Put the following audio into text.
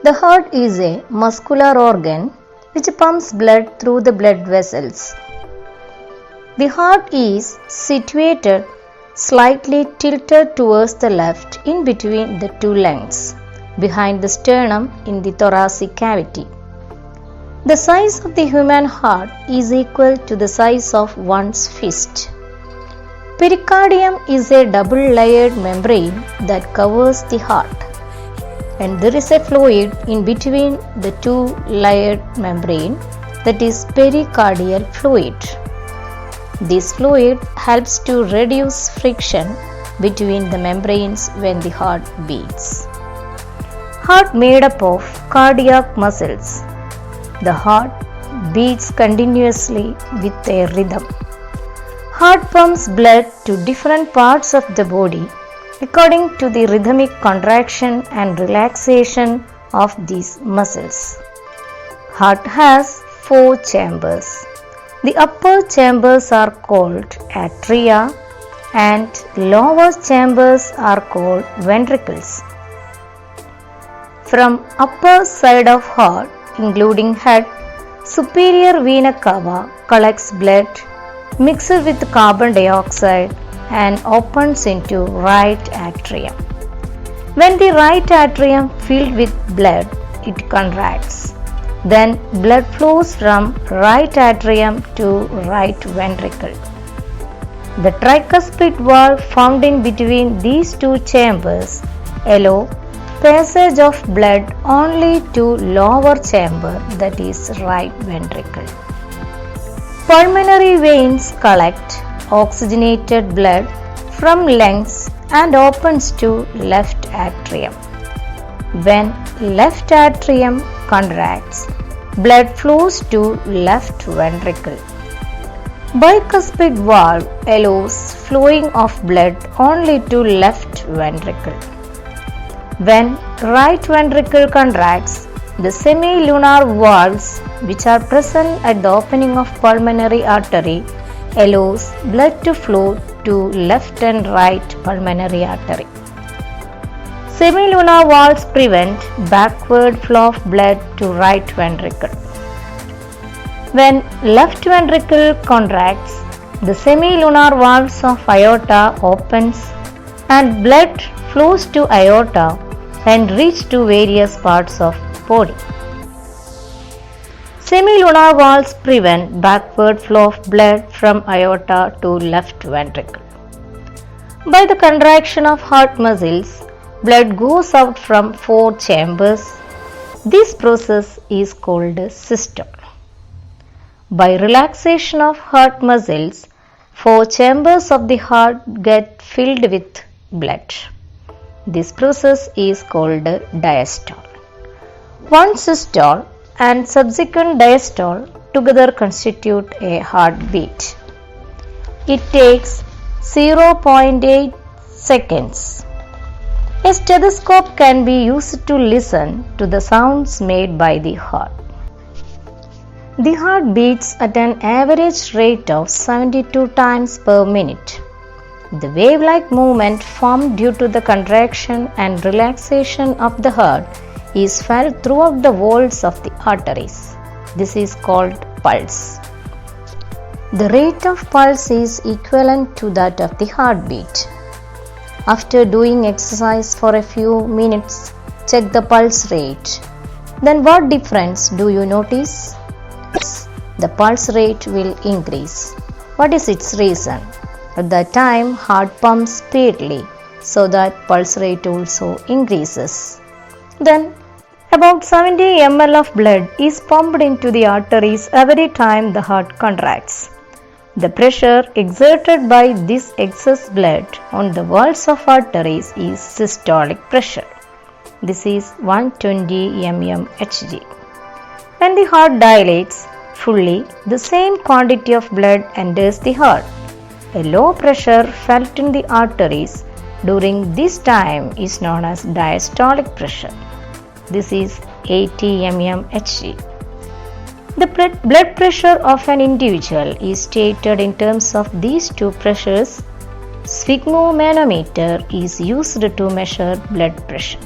The heart is a muscular organ which pumps blood through the blood vessels. The heart is situated slightly tilted towards the left in between the two lungs, behind the sternum in the thoracic cavity. The size of the human heart is equal to the size of one's fist. Pericardium is a double-layered membrane that covers the heart, and there is a fluid in between the two-layered membrane, that is pericardial fluid. This fluid helps to reduce friction between the membranes when the heart beats. Heart made up of cardiac muscles. The heart beats continuously with a rhythm. Heart pumps blood to different parts of the body according to the rhythmic contraction and relaxation of these muscles. Heart has 4 chambers. The upper chambers are called atria and lower chambers are called ventricles. From upper side of heart, including head, superior vena cava collects blood mixed with carbon dioxide and opens into right atrium. When the right atrium filled with blood, it contracts. Then blood flows from right atrium to right ventricle. The tricuspid valve found in between these two chambers allow passage of blood only to lower chamber, that is right ventricle. Pulmonary veins collect oxygenated blood from lungs and opens to left atrium. When left atrium contracts, blood flows to left ventricle. Bicuspid valve allows flowing of blood only to left ventricle. When right ventricle contracts, the semilunar valves, which are present at the opening of pulmonary artery, allows blood to flow to left and right pulmonary artery. Semilunar valves prevent backward flow of blood to right ventricle. When left ventricle contracts, the semilunar valves of aorta opens and blood flows to aorta and reach to various parts of body. Semilunar valves prevent backward flow of blood from aorta to left ventricle. By the contraction of heart muscles, blood goes out from 4 chambers. This process is called systole. By relaxation of heart muscles, 4 chambers of the heart get filled with blood. This process is called diastole. One systole and subsequent diastole together constitute a heartbeat. It takes 0.8 seconds. A stethoscope can be used to listen to the sounds made by the heart. The heart beats at an average rate of 72 times per minute. The wave-like movement formed due to the contraction and relaxation of the heart is felt throughout the walls of the arteries. This is called pulse. The rate of pulse is equivalent to that of the heartbeat. After doing exercise for a few minutes, check the pulse rate. Then what difference do you notice? The pulse rate will increase. What is its reason? At that time, heart pumps speedily, so that pulse rate also increases. Then, about 70 ml of blood is pumped into the arteries every time the heart contracts. The pressure exerted by this excess blood on the walls of arteries is systolic pressure. This is 120 mmHg. When the heart dilates fully, the same quantity of blood enters the heart. A low pressure felt in the arteries during this time is known as diastolic pressure. This is 80 mmHg. The blood pressure of an individual is stated in terms of these two pressures. Sphygmomanometer is used to measure blood pressure.